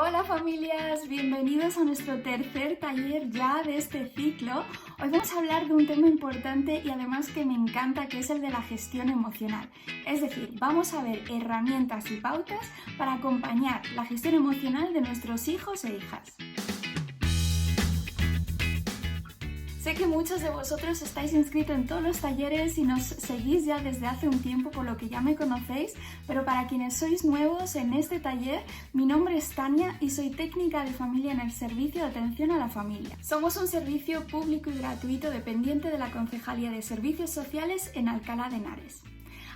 Hola familias, bienvenidos a nuestro tercer taller ya de este ciclo. Hoy vamos a hablar de un tema importante y además que me encanta, que es el de la gestión emocional. Es decir, vamos a ver herramientas y pautas para acompañar la gestión emocional de nuestros hijos e hijas. Sé que muchos de vosotros estáis inscritos en todos los talleres y nos seguís ya desde hace un tiempo, por lo que ya me conocéis, pero para quienes sois nuevos en este taller, mi nombre es Tania y soy técnica de familia en el Servicio de Atención a la Familia. Somos un servicio público y gratuito dependiente de la Concejalía de Servicios Sociales en Alcalá de Henares.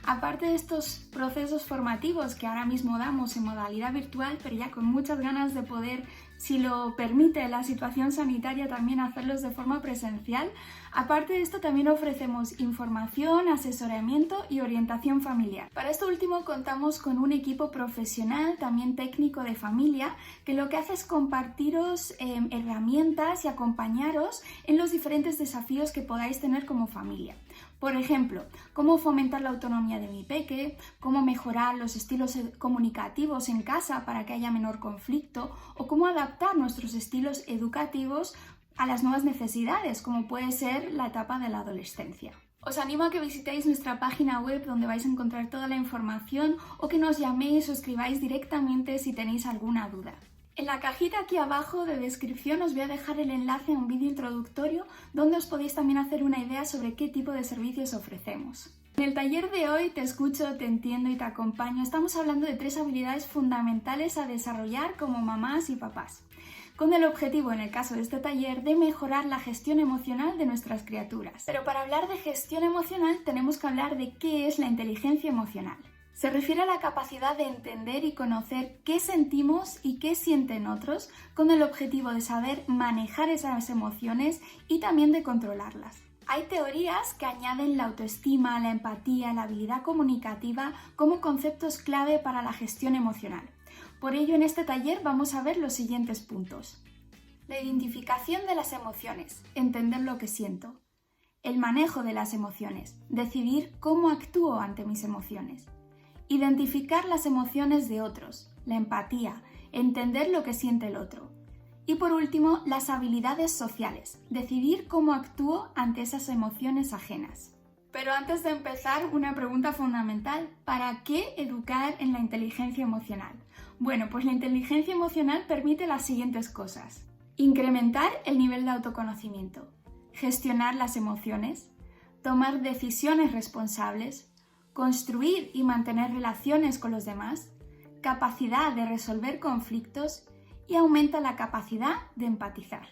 Aparte de estos procesos formativos que ahora mismo damos en modalidad virtual, pero ya con muchas ganas de poder, si lo permite la situación sanitaria, también hacerlos de forma presencial, aparte de esto también ofrecemos información, asesoramiento y orientación familiar. Para esto último contamos con un equipo profesional, también técnico de familia, que lo que hace es compartiros herramientas y acompañaros en los diferentes desafíos que podáis tener como familia. Por ejemplo, cómo fomentar la autonomía de mi peque, cómo mejorar los estilos comunicativos en casa para que haya menor conflicto o cómo adaptar nuestros estilos educativos a las nuevas necesidades, como puede ser la etapa de la adolescencia. Os animo a que visitéis nuestra página web donde vais a encontrar toda la información o que nos llaméis o escribáis directamente si tenéis alguna duda. En la cajita aquí abajo de descripción os voy a dejar el enlace a un vídeo introductorio donde os podéis también hacer una idea sobre qué tipo de servicios ofrecemos. En el taller de hoy Te escucho, te entiendo y te acompaño. Estamos hablando de 3 habilidades fundamentales a desarrollar como mamás y papás, con el objetivo, en el caso de este taller, de mejorar la gestión emocional de nuestras criaturas. Pero para hablar de gestión emocional tenemos que hablar de qué es la inteligencia emocional. Se refiere a la capacidad de entender y conocer qué sentimos y qué sienten otros, con el objetivo de saber manejar esas emociones y también de controlarlas. Hay teorías que añaden la autoestima, la empatía, la habilidad comunicativa como conceptos clave para la gestión emocional. Por ello, en este taller vamos a ver los siguientes puntos. La identificación de las emociones, entender lo que siento. El manejo de las emociones, decidir cómo actúo ante mis emociones. Identificar las emociones de otros, la empatía, entender lo que siente el otro. Y por último, las habilidades sociales, decidir cómo actúo ante esas emociones ajenas. Pero antes de empezar, una pregunta fundamental: ¿para qué educar en la inteligencia emocional? Bueno, pues la inteligencia emocional permite las siguientes cosas: incrementar el nivel de autoconocimiento, gestionar las emociones, tomar decisiones responsables, construir y mantener relaciones con los demás, capacidad de resolver conflictos y aumenta la capacidad de empatizar.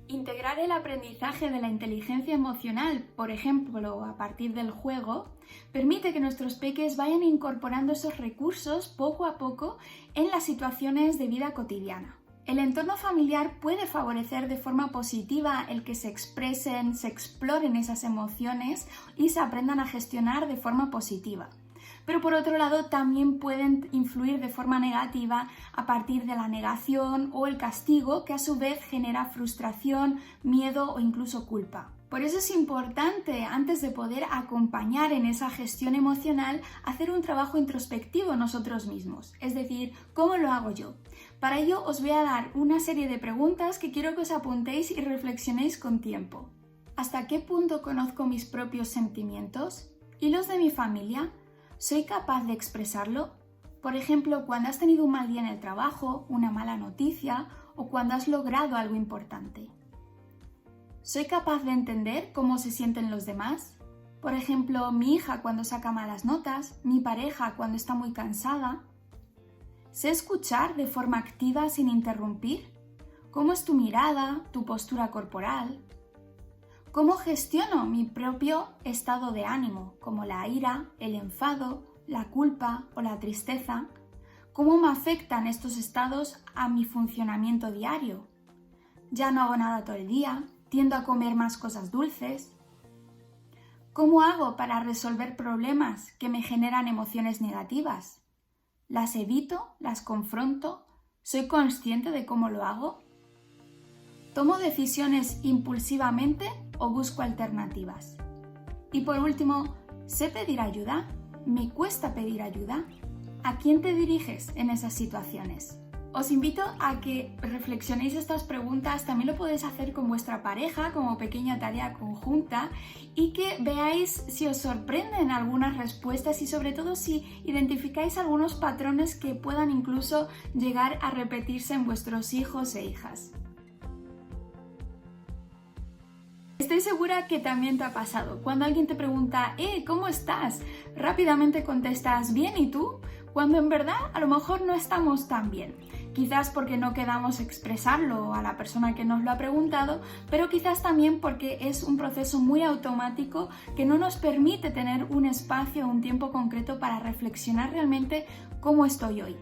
Integrar el aprendizaje de la inteligencia emocional, por ejemplo, a partir del juego, permite que nuestros peques vayan incorporando esos recursos poco a poco en las situaciones de vida cotidiana. El entorno familiar puede favorecer de forma positiva el que se expresen, se exploren esas emociones y se aprendan a gestionar de forma positiva. Pero por otro lado también pueden influir de forma negativa a partir de la negación o el castigo, que a su vez genera frustración, miedo o incluso culpa. Por eso es importante, antes de poder acompañar en esa gestión emocional, hacer un trabajo introspectivo nosotros mismos. Es decir, ¿cómo lo hago yo? Para ello os voy a dar una serie de preguntas que quiero que os apuntéis y reflexionéis con tiempo. ¿Hasta qué punto conozco mis propios sentimientos? ¿Y los de mi familia? ¿Soy capaz de expresarlo? Por ejemplo, cuando has tenido un mal día en el trabajo, una mala noticia o cuando has logrado algo importante. ¿Soy capaz de entender cómo se sienten los demás? Por ejemplo, mi hija cuando saca malas notas, mi pareja cuando está muy cansada. ¿Sé escuchar de forma activa sin interrumpir? ¿Cómo es tu mirada, tu postura corporal? ¿Cómo gestiono mi propio estado de ánimo, como la ira, el enfado, la culpa o la tristeza? ¿Cómo me afectan estos estados a mi funcionamiento diario? ¿Ya no hago nada todo el día? ¿Tiendo a comer más cosas dulces? ¿Cómo hago para resolver problemas que me generan emociones negativas? ¿Las evito? ¿Las confronto? ¿Soy consciente de cómo lo hago? ¿Tomo decisiones impulsivamente o busco alternativas? Y por último, ¿sé pedir ayuda? ¿Me cuesta pedir ayuda? ¿A quién te diriges en esas situaciones? Os invito a que reflexionéis estas preguntas, también lo podéis hacer con vuestra pareja como pequeña tarea conjunta y que veáis si os sorprenden algunas respuestas y sobre todo si identificáis algunos patrones que puedan incluso llegar a repetirse en vuestros hijos e hijas. Estoy segura que también te ha pasado. Cuando alguien te pregunta, ¿cómo estás? Rápidamente contestas, ¿bien? ¿Y tú? Cuando en verdad a lo mejor no estamos tan bien. Quizás porque no queramos expresarlo a la persona que nos lo ha preguntado, pero quizás también porque es un proceso muy automático que no nos permite tener un espacio o un tiempo concreto para reflexionar realmente cómo estoy hoy.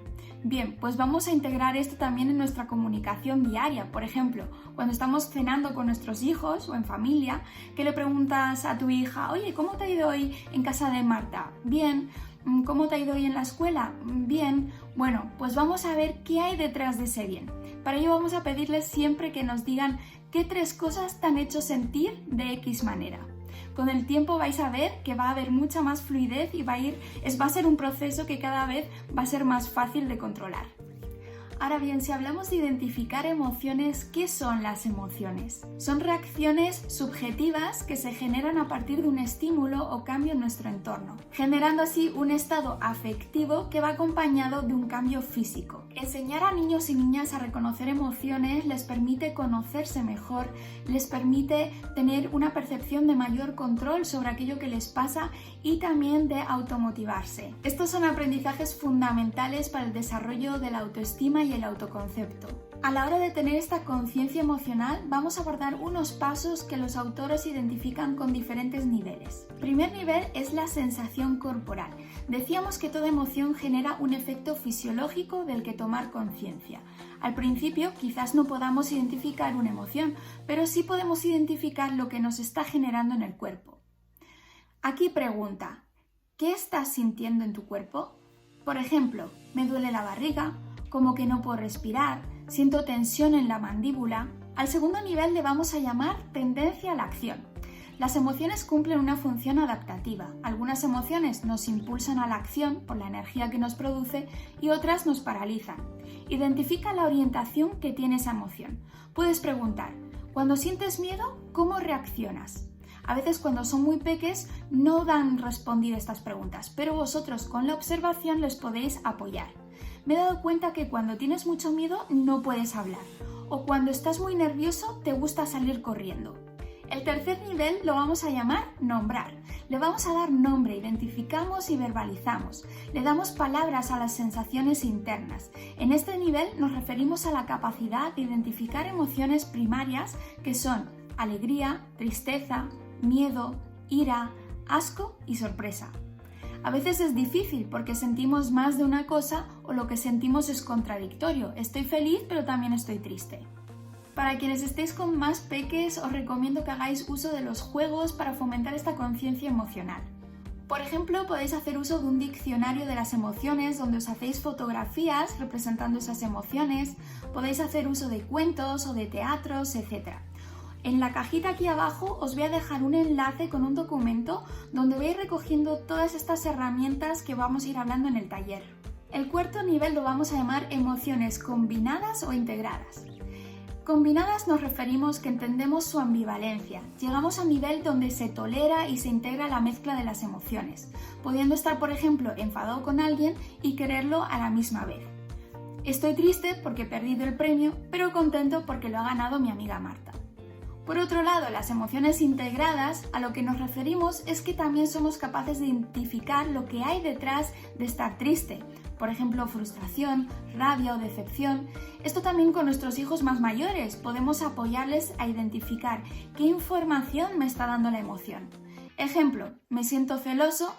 Bien, pues vamos a integrar esto también en nuestra comunicación diaria. Por ejemplo, cuando estamos cenando con nuestros hijos o en familia, que le preguntas a tu hija, oye, ¿cómo te ha ido hoy en casa de Marta? Bien. ¿Cómo te ha ido hoy en la escuela? Bien. Bueno, pues vamos a ver qué hay detrás de ese bien. Para ello vamos a pedirles siempre que nos digan qué 3 cosas te han hecho sentir de X manera. Con el tiempo vais a ver que va a haber mucha más fluidez y va a ser un proceso que cada vez va a ser más fácil de controlar. Ahora bien, si hablamos de identificar emociones, ¿qué son las emociones? Son reacciones subjetivas que se generan a partir de un estímulo o cambio en nuestro entorno, generando así un estado afectivo que va acompañado de un cambio físico. Enseñar a niños y niñas a reconocer emociones les permite conocerse mejor, les permite tener una percepción de mayor control sobre aquello que les pasa y también de automotivarse. Estos son aprendizajes fundamentales para el desarrollo de la autoestima y el autoconcepto. A la hora de tener esta conciencia emocional, vamos a abordar unos pasos que los autores identifican con diferentes niveles. El primer nivel es la sensación corporal. Decíamos que toda emoción genera un efecto fisiológico del que tomar conciencia. Al principio quizás no podamos identificar una emoción, pero sí podemos identificar lo que nos está generando en el cuerpo. Aquí pregunta, ¿qué estás sintiendo en tu cuerpo? Por ejemplo, me duele la barriga, como que no puedo respirar, siento tensión en la mandíbula. Al segundo nivel le vamos a llamar tendencia a la acción. Las emociones cumplen una función adaptativa. Algunas emociones nos impulsan a la acción por la energía que nos produce y otras nos paralizan. Identifica la orientación que tiene esa emoción. Puedes preguntar, cuando sientes miedo, ¿cómo reaccionas? A veces cuando son muy peques no dan respondida a estas preguntas, pero vosotros con la observación les podéis apoyar. Me he dado cuenta que cuando tienes mucho miedo no puedes hablar, o cuando estás muy nervioso te gusta salir corriendo. El tercer nivel lo vamos a llamar nombrar. Le vamos a dar nombre, identificamos y verbalizamos. Le damos palabras a las sensaciones internas. En este nivel nos referimos a la capacidad de identificar emociones primarias que son alegría, tristeza, miedo, ira, asco y sorpresa. A veces es difícil porque sentimos más de una cosa o lo que sentimos es contradictorio. Estoy feliz pero también estoy triste. Para quienes estéis con más peques os recomiendo que hagáis uso de los juegos para fomentar esta conciencia emocional. Por ejemplo, podéis hacer uso de un diccionario de las emociones donde os hacéis fotografías representando esas emociones, podéis hacer uso de cuentos o de teatros, etc. En la cajita aquí abajo os voy a dejar un enlace con un documento donde voy a ir recogiendo todas estas herramientas que vamos a ir hablando en el taller. El cuarto nivel lo vamos a llamar emociones combinadas o integradas. Combinadas nos referimos que entendemos su ambivalencia. Llegamos a un nivel donde se tolera y se integra la mezcla de las emociones, pudiendo estar, por ejemplo, enfadado con alguien y quererlo a la misma vez. Estoy triste porque he perdido el premio, pero contento porque lo ha ganado mi amiga Marta. Por otro lado, las emociones integradas, a lo que nos referimos es que también somos capaces de identificar lo que hay detrás de estar triste. Por ejemplo, frustración, rabia o decepción. Esto también con nuestros hijos más mayores. Podemos apoyarles a identificar qué información me está dando la emoción. Ejemplo, me siento celoso,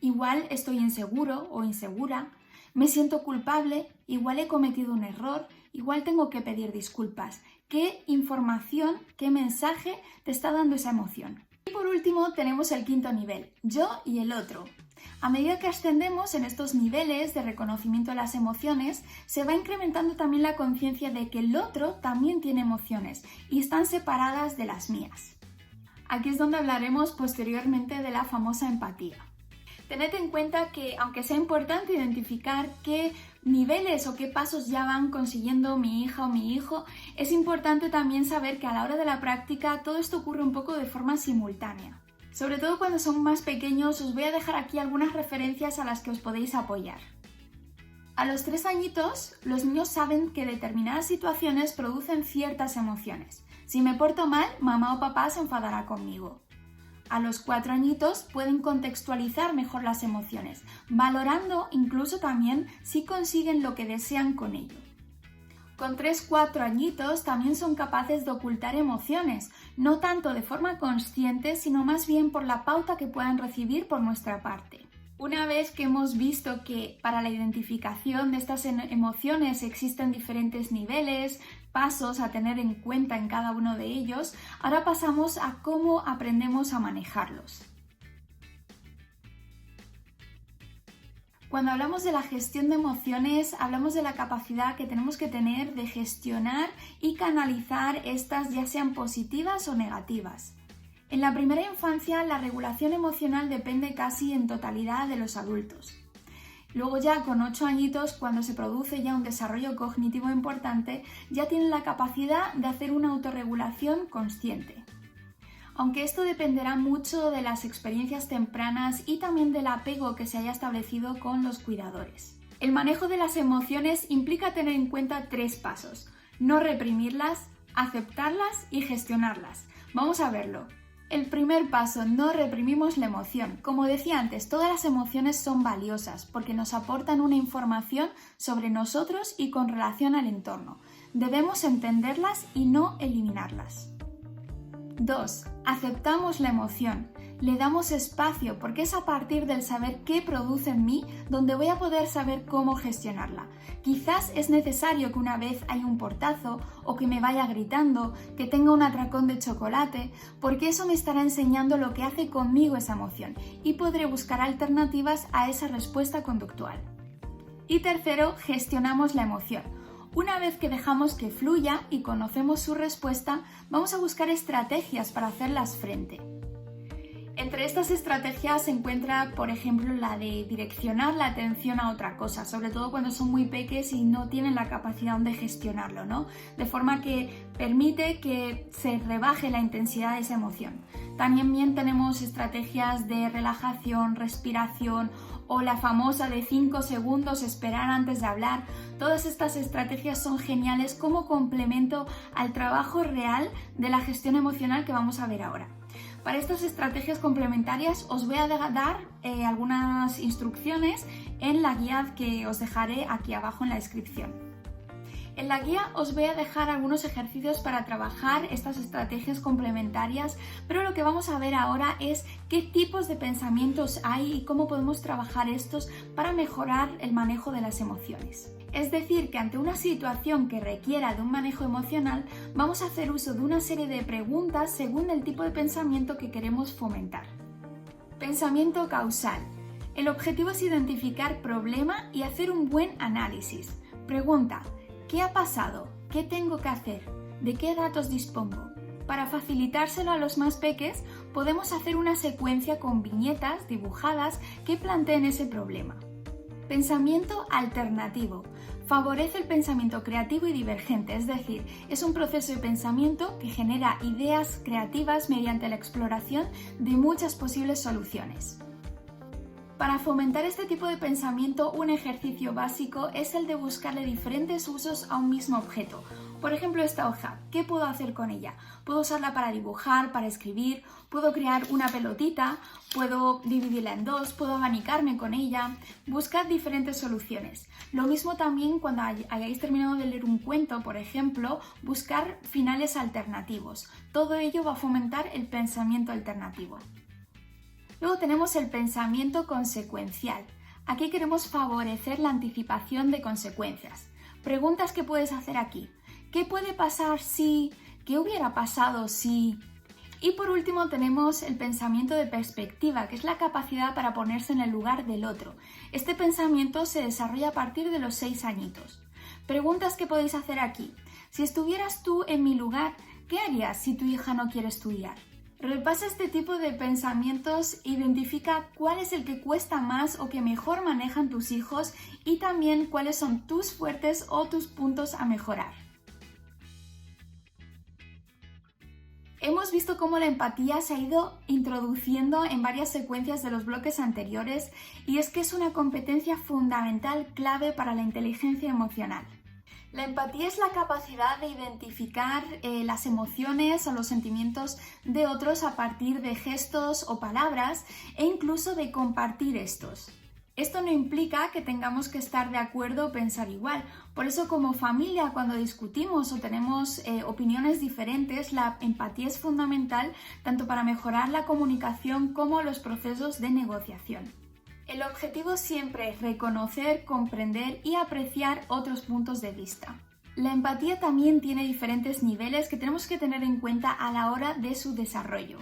igual estoy inseguro o insegura. Me siento culpable, igual he cometido un error, igual tengo que pedir disculpas. ¿Qué información, qué mensaje te está dando esa emoción? Y por último tenemos el quinto nivel, yo y el otro. A medida que ascendemos en estos niveles de reconocimiento de las emociones, se va incrementando también la conciencia de que el otro también tiene emociones y están separadas de las mías. Aquí es donde hablaremos posteriormente de la famosa empatía. Tened en cuenta que, aunque sea importante identificar qué niveles o qué pasos ya van consiguiendo mi hija o mi hijo, es importante también saber que a la hora de la práctica todo esto ocurre un poco de forma simultánea. Sobre todo cuando son más pequeños, os voy a dejar aquí algunas referencias a las que os podéis apoyar. A los 3 añitos, los niños saben que determinadas situaciones producen ciertas emociones. Si me porto mal, mamá o papá se enfadará conmigo. A los 4 añitos pueden contextualizar mejor las emociones, valorando incluso también si consiguen lo que desean con ello. Con 3-4 añitos también son capaces de ocultar emociones, no tanto de forma consciente, sino más bien por la pauta que puedan recibir por nuestra parte. Una vez que hemos visto que para la identificación de estas emociones existen diferentes niveles, pasos a tener en cuenta en cada uno de ellos, ahora pasamos a cómo aprendemos a manejarlos. Cuando hablamos de la gestión de emociones, hablamos de la capacidad que tenemos que tener de gestionar y canalizar estas, ya sean positivas o negativas. En la primera infancia, la regulación emocional depende casi en totalidad de los adultos. Luego ya con 8 añitos, cuando se produce ya un desarrollo cognitivo importante, ya tienen la capacidad de hacer una autorregulación consciente. Aunque esto dependerá mucho de las experiencias tempranas y también del apego que se haya establecido con los cuidadores. El manejo de las emociones implica tener en cuenta 3 pasos: no reprimirlas, aceptarlas y gestionarlas. Vamos a verlo. El primer paso, no reprimimos la emoción. Como decía antes, todas las emociones son valiosas porque nos aportan una información sobre nosotros y con relación al entorno. Debemos entenderlas y no eliminarlas. 2. Aceptamos la emoción. Le damos espacio porque es a partir del saber qué produce en mí donde voy a poder saber cómo gestionarla. Quizás es necesario que una vez haya un portazo o que me vaya gritando, que tenga un atracón de chocolate, porque eso me estará enseñando lo que hace conmigo esa emoción y podré buscar alternativas a esa respuesta conductual. Y tercero, gestionamos la emoción. Una vez que dejamos que fluya y conocemos su respuesta, vamos a buscar estrategias para hacerlas frente. Entre estas estrategias se encuentra, por ejemplo, la de direccionar la atención a otra cosa, sobre todo cuando son muy pequeños y no tienen la capacidad de gestionarlo, ¿no? De forma que permite que se rebaje la intensidad de esa emoción. También tenemos estrategias de relajación, respiración o la famosa de 5 segundos esperar antes de hablar. Todas estas estrategias son geniales como complemento al trabajo real de la gestión emocional que vamos a ver ahora. Para estas estrategias complementarias os voy a dar algunas instrucciones en la guía que os dejaré aquí abajo en la descripción. En la guía os voy a dejar algunos ejercicios para trabajar estas estrategias complementarias, pero lo que vamos a ver ahora es qué tipos de pensamientos hay y cómo podemos trabajar estos para mejorar el manejo de las emociones. Es decir, que ante una situación que requiera de un manejo emocional, vamos a hacer uso de una serie de preguntas según el tipo de pensamiento que queremos fomentar. Pensamiento causal. El objetivo es identificar problema y hacer un buen análisis. Pregunta: ¿qué ha pasado? ¿Qué tengo que hacer? ¿De qué datos dispongo? Para facilitárselo a los más peques, podemos hacer una secuencia con viñetas dibujadas que planteen ese problema. Pensamiento alternativo. Favorece el pensamiento creativo y divergente, es decir, es un proceso de pensamiento que genera ideas creativas mediante la exploración de muchas posibles soluciones. Para fomentar este tipo de pensamiento, un ejercicio básico es el de buscarle diferentes usos a un mismo objeto. Por ejemplo, esta hoja, ¿qué puedo hacer con ella? Puedo usarla para dibujar, para escribir, puedo crear una pelotita, puedo dividirla en 2, puedo abanicarme con ella. Buscad diferentes soluciones. Lo mismo también cuando hayáis terminado de leer un cuento, por ejemplo, buscar finales alternativos. Todo ello va a fomentar el pensamiento alternativo. Luego tenemos el pensamiento consecuencial. Aquí queremos favorecer la anticipación de consecuencias. Preguntas que puedes hacer aquí. ¿Qué puede pasar si? ¿Qué hubiera pasado si? Y por último tenemos el pensamiento de perspectiva, que es la capacidad para ponerse en el lugar del otro. Este pensamiento se desarrolla a partir de los 6 añitos. Preguntas que podéis hacer aquí. Si estuvieras tú en mi lugar, ¿qué harías si tu hija no quiere estudiar? Repasa este tipo de pensamientos, identifica cuál es el que cuesta más o que mejor manejan tus hijos y también cuáles son tus fuertes o tus puntos a mejorar. Hemos visto cómo la empatía se ha ido introduciendo en varias secuencias de los bloques anteriores y es que es una competencia fundamental clave para la inteligencia emocional. La empatía es la capacidad de identificar las emociones o los sentimientos de otros a partir de gestos o palabras e incluso de compartir estos. Esto no implica que tengamos que estar de acuerdo o pensar igual. Por eso, como familia, cuando discutimos o tenemos opiniones diferentes, la empatía es fundamental tanto para mejorar la comunicación como los procesos de negociación. El objetivo siempre es reconocer, comprender y apreciar otros puntos de vista. La empatía también tiene diferentes niveles que tenemos que tener en cuenta a la hora de su desarrollo.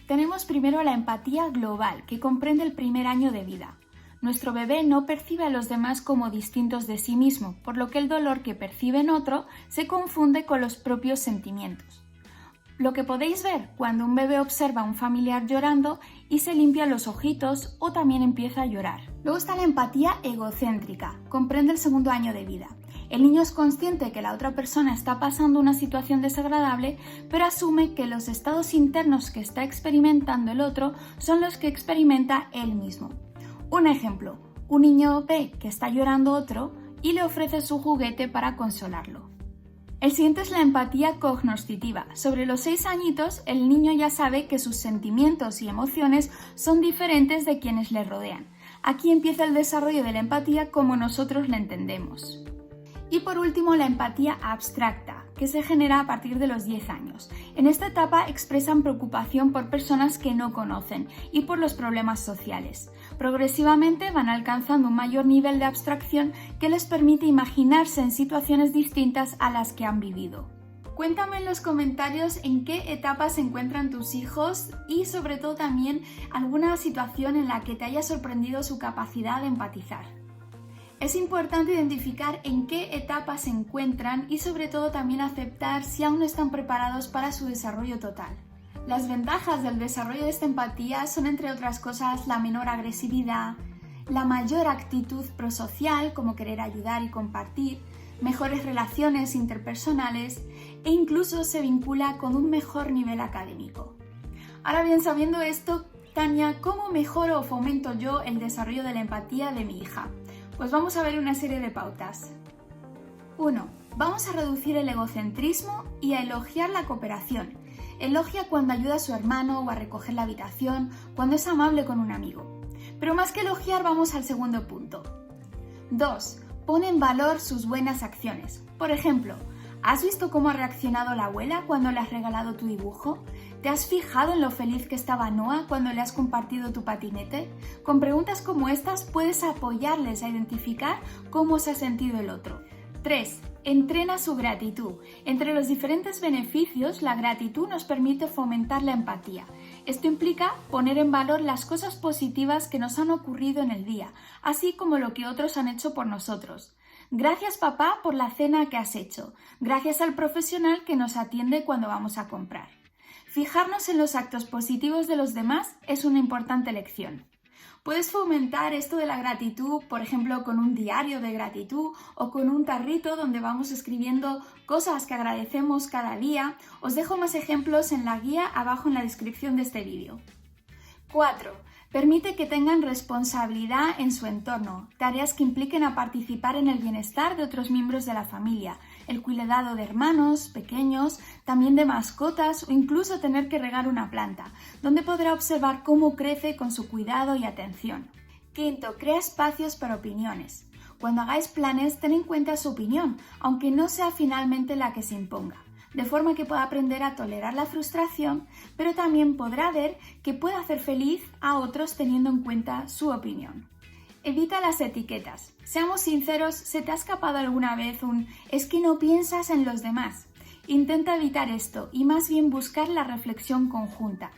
Tenemos primero la empatía global, que comprende el primer año de vida. Nuestro bebé no percibe a los demás como distintos de sí mismo, por lo que el dolor que percibe en otro se confunde con los propios sentimientos. Lo que podéis ver cuando un bebé observa a un familiar llorando y se limpia los ojitos o también empieza a llorar. Luego está la empatía egocéntrica, comprende el segundo año de vida. El niño es consciente que la otra persona está pasando una situación desagradable, pero asume que los estados internos que está experimentando el otro son los que experimenta él mismo. Un ejemplo, un niño ve que está llorando otro y le ofrece su juguete para consolarlo. El siguiente es la empatía cognoscitiva. Sobre los 6 añitos, el niño ya sabe que sus sentimientos y emociones son diferentes de quienes le rodean. Aquí empieza el desarrollo de la empatía como nosotros la entendemos. Y por último, la empatía abstracta, que se genera a partir de los 10 años. En esta etapa expresan preocupación por personas que no conocen y por los problemas sociales. Progresivamente van alcanzando un mayor nivel de abstracción que les permite imaginarse en situaciones distintas a las que han vivido. Cuéntame en los comentarios en qué etapa se encuentran tus hijos y sobre todo también alguna situación en la que te haya sorprendido su capacidad de empatizar. Es importante identificar en qué etapa se encuentran y sobre todo también aceptar si aún no están preparados para su desarrollo total. Las ventajas del desarrollo de esta empatía son, entre otras cosas, la menor agresividad, la mayor actitud prosocial, como querer ayudar y compartir, mejores relaciones interpersonales e incluso se vincula con un mejor nivel académico. Ahora bien, sabiendo esto, Tania, ¿cómo mejoro o fomento yo el desarrollo de la empatía de mi hija? Pues vamos a ver una serie de pautas. 1. Vamos a reducir el egocentrismo y a elogiar la cooperación. Elogia cuando ayuda a su hermano o a recoger la habitación, cuando es amable con un amigo. Pero más que elogiar, vamos al segundo punto. 2. Pone en valor sus buenas acciones. Por ejemplo, ¿has visto cómo ha reaccionado la abuela cuando le has regalado tu dibujo? ¿Te has fijado en lo feliz que estaba Noah cuando le has compartido tu patinete? Con preguntas como estas puedes apoyarles a identificar cómo se ha sentido el otro. 3. Entrena su gratitud. Entre los diferentes beneficios, la gratitud nos permite fomentar la empatía. Esto implica poner en valor las cosas positivas que nos han ocurrido en el día, así como lo que otros han hecho por nosotros. Gracias, papá, por la cena que has hecho. Gracias al profesional que nos atiende cuando vamos a comprar. Fijarnos en los actos positivos de los demás es una importante lección. Puedes fomentar esto de la gratitud, por ejemplo, con un diario de gratitud o con un tarrito donde vamos escribiendo cosas que agradecemos cada día. Os dejo más ejemplos en la guía abajo en la descripción de este vídeo. 4. Permite que tengan responsabilidad en su entorno, tareas que impliquen a participar en el bienestar de otros miembros de la familia, el cuidado de hermanos pequeños, también de mascotas o incluso tener que regar una planta, donde podrá observar cómo crece con su cuidado y atención. 5. Crea espacios para opiniones. Cuando hagáis planes, ten en cuenta su opinión, aunque no sea finalmente la que se imponga, de forma que pueda aprender a tolerar la frustración, pero también podrá ver que puede hacer feliz a otros teniendo en cuenta su opinión. Evita las etiquetas. Seamos sinceros, ¿se te ha escapado alguna vez un «es que no piensas en los demás»? Intenta evitar esto y más bien buscar la reflexión conjunta.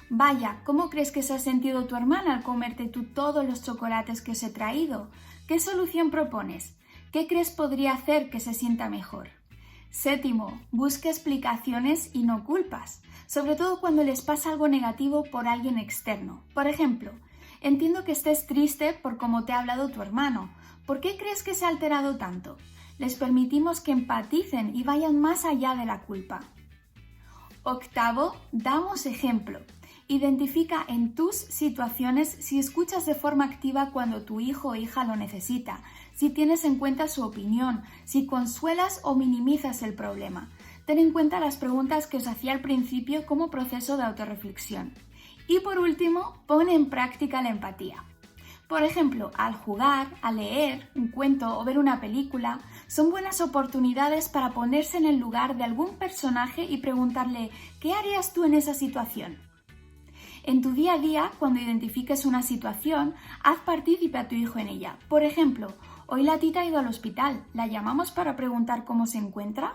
Vaya, ¿cómo crees que se ha sentido tu hermana al comerte tú todos los chocolates que os he traído? ¿Qué solución propones? ¿Qué crees podría hacer que se sienta mejor? Séptimo, busca explicaciones y no culpas, sobre todo cuando les pasa algo negativo por alguien externo. Por ejemplo, entiendo que estés triste por cómo te ha hablado tu hermano. ¿Por qué crees que se ha alterado tanto? Les permitimos que empaticen y vayan más allá de la culpa. Octavo, damos ejemplo. Identifica en tus situaciones si escuchas de forma activa cuando tu hijo o hija lo necesita, si tienes en cuenta su opinión, si consuelas o minimizas el problema. Ten en cuenta las preguntas que os hacía al principio como proceso de autorreflexión. Y por último, pon en práctica la empatía. Por ejemplo, al jugar, al leer un cuento o ver una película, son buenas oportunidades para ponerse en el lugar de algún personaje y preguntarle ¿qué harías tú en esa situación? En tu día a día, cuando identifiques una situación, haz partícipe a tu hijo en ella. Por ejemplo, hoy la tita ha ido al hospital, ¿la llamamos para preguntar cómo se encuentra?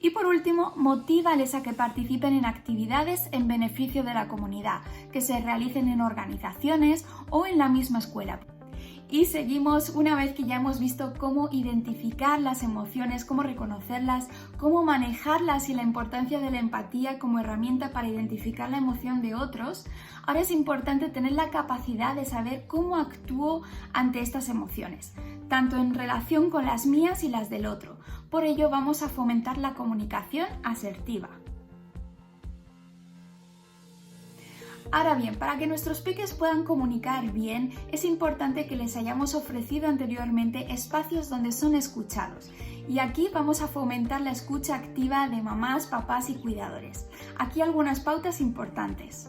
Y por último, motívales a que participen en actividades en beneficio de la comunidad, que se realicen en organizaciones o en la misma escuela. Y seguimos una vez que ya hemos visto cómo identificar las emociones, cómo reconocerlas, cómo manejarlas y la importancia de la empatía como herramienta para identificar la emoción de otros. Ahora es importante tener la capacidad de saber cómo actúo ante estas emociones, tanto en relación con las mías y las del otro. Por ello vamos a fomentar la comunicación asertiva. Ahora bien, para que nuestros peques puedan comunicar bien, es importante que les hayamos ofrecido anteriormente espacios donde son escuchados. Y aquí vamos a fomentar la escucha activa de mamás, papás y cuidadores. Aquí algunas pautas importantes.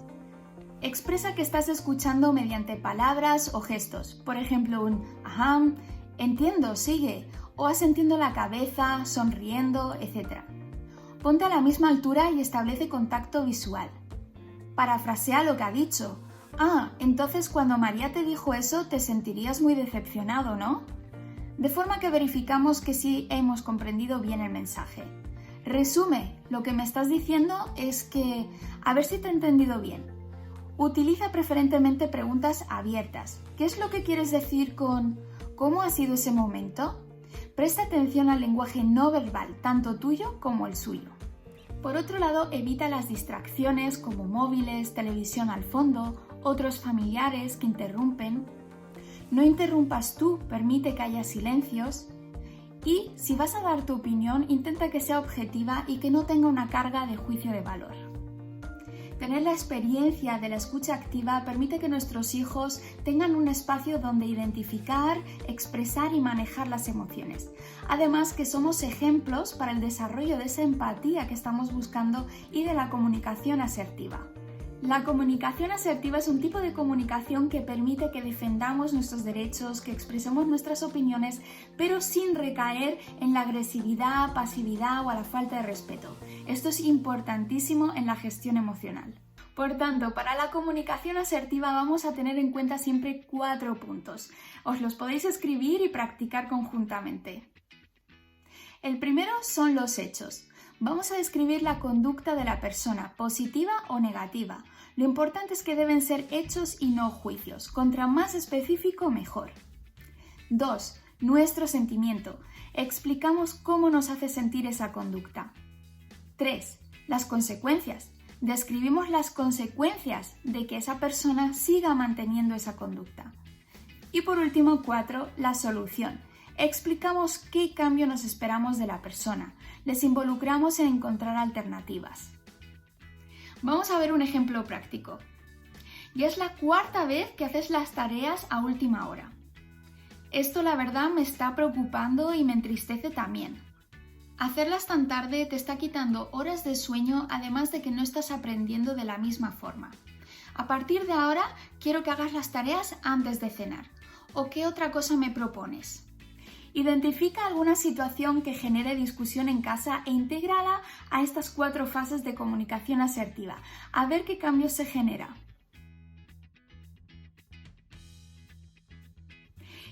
Expresa que estás escuchando mediante palabras o gestos. Por ejemplo, un ajá, entiendo, sigue, o asintiendo la cabeza, sonriendo, etc. Ponte a la misma altura y establece contacto visual. Parafrasea lo que ha dicho. Ah, entonces cuando María te dijo eso te sentirías muy decepcionado, ¿no? De forma que verificamos que sí hemos comprendido bien el mensaje. Resume, lo que me estás diciendo es que, a ver si te he entendido bien. Utiliza preferentemente preguntas abiertas. ¿Qué es lo que quieres decir con ¿cómo ha sido ese momento? Presta atención al lenguaje no verbal, tanto tuyo como el suyo. Por otro lado, evita las distracciones como móviles, televisión al fondo, otros familiares que interrumpen. No interrumpas tú, permite que haya silencios. Y si vas a dar tu opinión, intenta que sea objetiva y que no tenga una carga de juicio de valor. Tener la experiencia de la escucha activa permite que nuestros hijos tengan un espacio donde identificar, expresar y manejar las emociones. Además que somos ejemplos para el desarrollo de esa empatía que estamos buscando y de la comunicación asertiva. La comunicación asertiva es un tipo de comunicación que permite que defendamos nuestros derechos, que expresemos nuestras opiniones, pero sin recaer en la agresividad, pasividad o a la falta de respeto. Esto es importantísimo en la gestión emocional. Por tanto, para la comunicación asertiva vamos a tener en cuenta siempre 4 puntos. Os los podéis escribir y practicar conjuntamente. El primero son los hechos. Vamos a describir la conducta de la persona, positiva o negativa. Lo importante es que deben ser hechos y no juicios. Contra más específico, mejor. 2. Nuestro sentimiento. Explicamos cómo nos hace sentir esa conducta. 3. Las consecuencias. Describimos las consecuencias de que esa persona siga manteniendo esa conducta. Y por último, 4. La solución. Explicamos qué cambio nos esperamos de la persona. Les involucramos en encontrar alternativas. Vamos a ver un ejemplo práctico. Ya es la 4ª vez que haces las tareas a última hora. Esto la verdad me está preocupando y me entristece también. Hacerlas tan tarde te está quitando horas de sueño, además de que no estás aprendiendo de la misma forma. A partir de ahora quiero que hagas las tareas antes de cenar. ¿O qué otra cosa me propones? Identifica alguna situación que genere discusión en casa e intégrala a estas 4 fases de comunicación asertiva. A ver qué cambio se genera.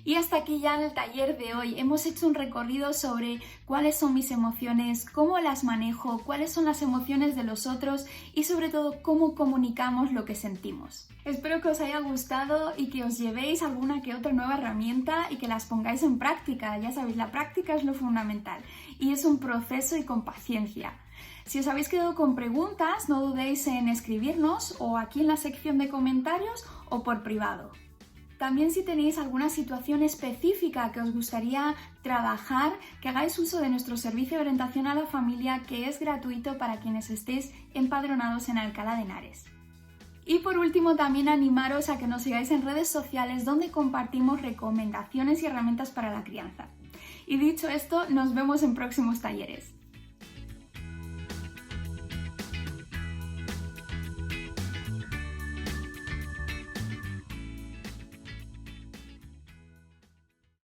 Y hasta aquí ya en el taller de hoy. Hemos hecho un recorrido sobre cuáles son mis emociones, cómo las manejo, cuáles son las emociones de los otros y sobre todo cómo comunicamos lo que sentimos. Espero que os haya gustado y que os llevéis alguna que otra nueva herramienta y que las pongáis en práctica. Ya sabéis, la práctica es lo fundamental. y es un proceso y con paciencia. Si os habéis quedado con preguntas, no dudéis en escribirnos o aquí en la sección de comentarios o por privado. También si tenéis alguna situación específica que os gustaría trabajar, que hagáis uso de nuestro servicio de orientación a la familia, que es gratuito para quienes estéis empadronados en Alcalá de Henares. Y por último, también animaros a que nos sigáis en redes sociales donde compartimos recomendaciones y herramientas para la crianza. Y dicho esto, nos vemos en próximos talleres.